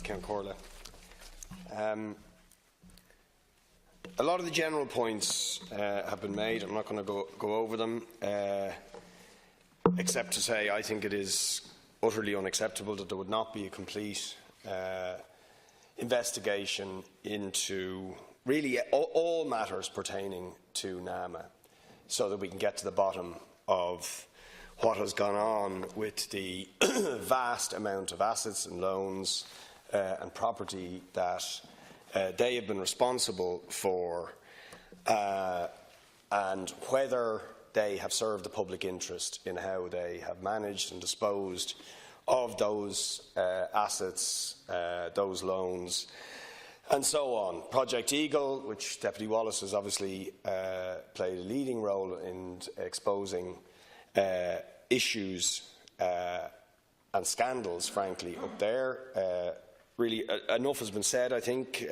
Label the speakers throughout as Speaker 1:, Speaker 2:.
Speaker 1: Count Corley. A lot of the general points have been made. I'm not going to go over them, except to say I think it is utterly unacceptable that there would not be a complete investigation into really all matters pertaining to NAMA, so that we can get to the bottom of what has gone on with the vast amount of assets and loans and property that they have been responsible for, and whether they have served the public interest in how they have managed and disposed of those assets, those loans, and so on. Project Eagle, which Deputy Wallace has obviously played a leading role in exposing issues and scandals, frankly, up there. Really, enough has been said, I think.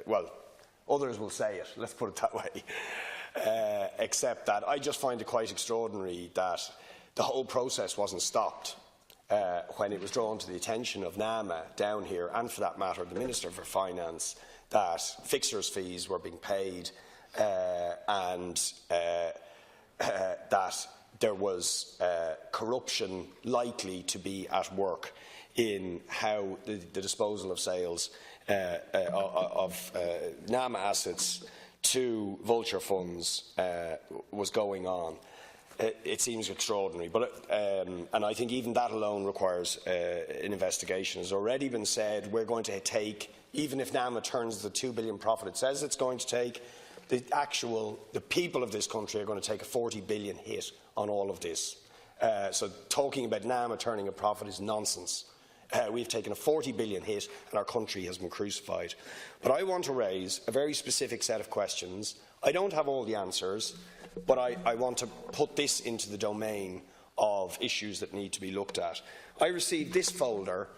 Speaker 1: Well, others will say it, let's put it that way. Except that I just find it quite extraordinary that the whole process wasn't stopped when it was drawn to the attention of NAMA down here, and for that matter the Minister for Finance, that fixers' fees were being paid and that there was corruption likely to be at work in how the disposal of sales of NAMA assets to vulture funds was going on. It seems extraordinary, but and I think even that alone requires an investigation. As already been said, we're going to take, even if NAMA turns the $2 billion profit it says it's going to take, the people of this country are going to take a $40 billion hit on all of this. So talking about NAMA turning a profit is nonsense. We've taken a $40 billion hit and our country has been crucified. But I want to raise a very specific set of questions. I don't have all the answers, but I want to put this into the domain of issues that need to be looked at. I received this folder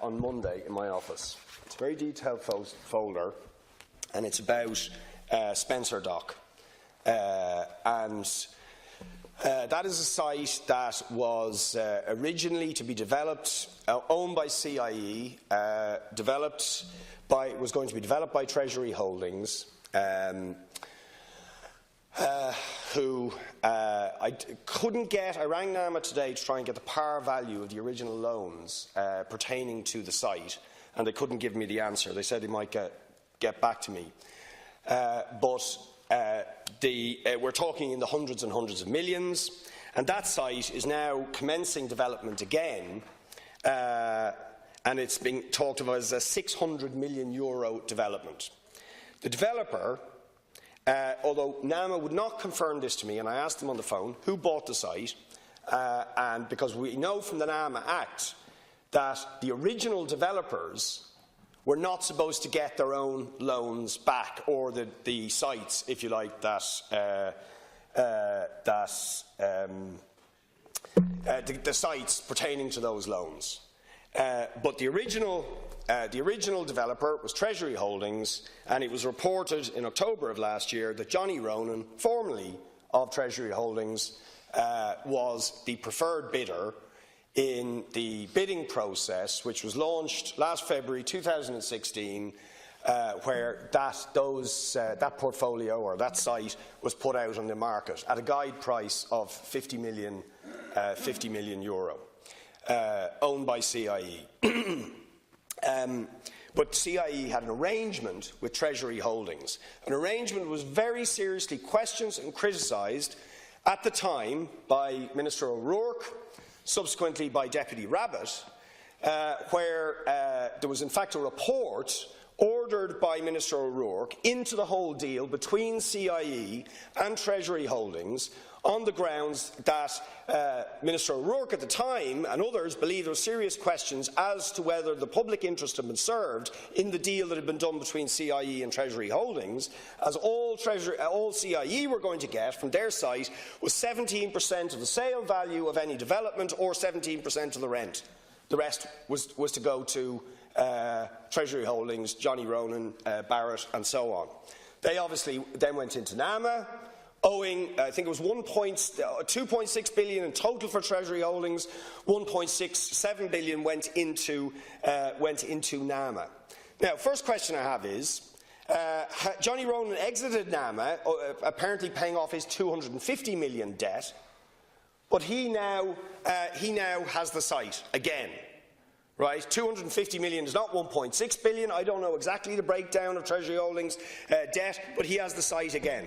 Speaker 1: on Monday in my office. It's a very detailed folder, and it's about Spencer Dock. That is a site that was originally to be developed, owned by CIE, was going to be developed by Treasury Holdings, who I couldn't get. I rang NAMA today to try and get the par value of the original loans pertaining to the site, and they couldn't give me the answer. They said they might get back to me. We're talking in the hundreds and hundreds of millions, and that site is now commencing development again, and it's being talked about as a €600 million development. The developer, although NAMA would not confirm this to me, and I asked them on the phone who bought the site, and because we know from the NAMA Act that the original developers were not supposed to get their own loans back, or the sites, if you like, the sites pertaining to those loans. But the original developer was Treasury Holdings, and it was reported in October of last year that Johnny Ronan, formerly of Treasury Holdings, was the preferred bidder in the bidding process, which was launched last February 2016, where that portfolio or that site was put out on the market at a guide price of €50 million, owned by CIE. But CIE had an arrangement with Treasury Holdings. An arrangement was very seriously questioned and criticised at the time by Minister O'Rourke, subsequently by Deputy Rabbitte, where there was in fact a report ordered by Minister O'Rourke into the whole deal between CIE and Treasury Holdings on the grounds that Minister O'Rourke at the time and others believed there were serious questions as to whether the public interest had been served in the deal that had been done between CIE and Treasury Holdings, as all CIE were going to get from their site was 17% of the sale value of any development, or 17% of the rent. The rest was to go to Treasury Holdings, Johnny Ronan, Barrett, and so on. They obviously then went into NAMA, owing, I think it was 2.6 billion in total for Treasury holdings. 1.67 billion went into NAMA. Now, first question I have is, Johnny Ronan exited NAMA, apparently paying off his 250 million debt, but he now has the site again. Right, 250 million is not 1.6 billion. I don't know exactly the breakdown of Treasury holdings debt, but he has the site again.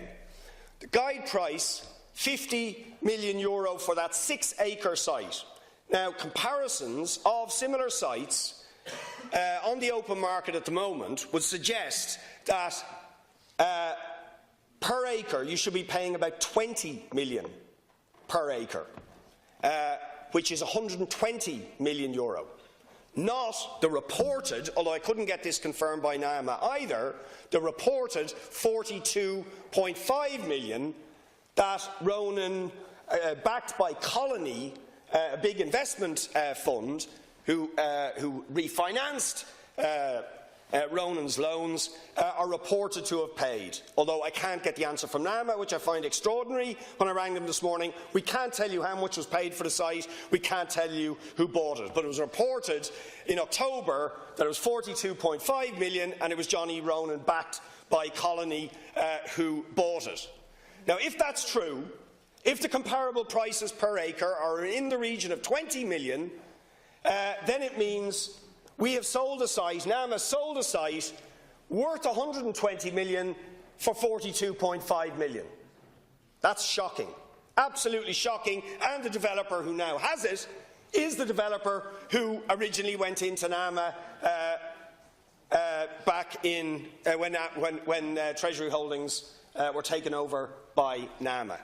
Speaker 1: The guide price, €50 million for that 6-acre site. Now, comparisons of similar sites on the open market at the moment would suggest that per acre you should be paying about 20 million per acre, which is €120 million. Not the reported, although I couldn't get this confirmed by NAMA either, the reported 42.5 million that Ronan, backed by Colony, a big investment fund, who refinanced Ronan's loans, are reported to have paid. Although I can't get the answer from NAMA, which I find extraordinary. When I rang them this morning, we can't tell you how much was paid for the site, we can't tell you who bought it. But it was reported in October that it was 42.5 million, and it was Johnny Ronan, backed by Colony, who bought it. Now, if that's true, if the comparable prices per acre are in the region of 20 million, then it means we have sold a site, NAMA sold a site worth 120 million for 42.5 million. That's shocking, absolutely shocking, and the developer who now has it is the developer who originally went into NAMA back in when Treasury holdings were taken over by NAMA.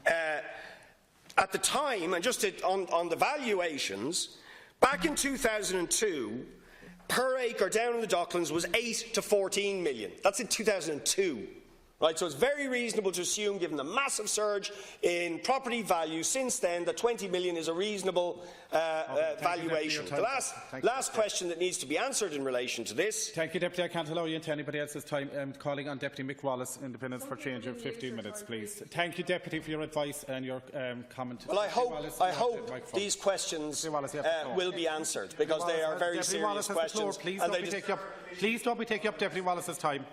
Speaker 1: At the time, and just on the valuations, back in 2002, per acre down in the Docklands was 8 to 14 million. That's in 2002. Right, so it's very reasonable to assume, given the massive surge in property value since then, that 20 million is a reasonable valuation. The last question that needs to be answered in relation to this.
Speaker 2: Thank you, Deputy. I can't allow you into anybody else's time. Calling on Deputy Mick Wallace, Independence, for change of 15 minutes, please. Thank you, Deputy, for your advice and your comment.
Speaker 1: Well, I hope these questions will be answered, because they are very serious questions.
Speaker 2: Please don't be taking up Deputy Wallace's time.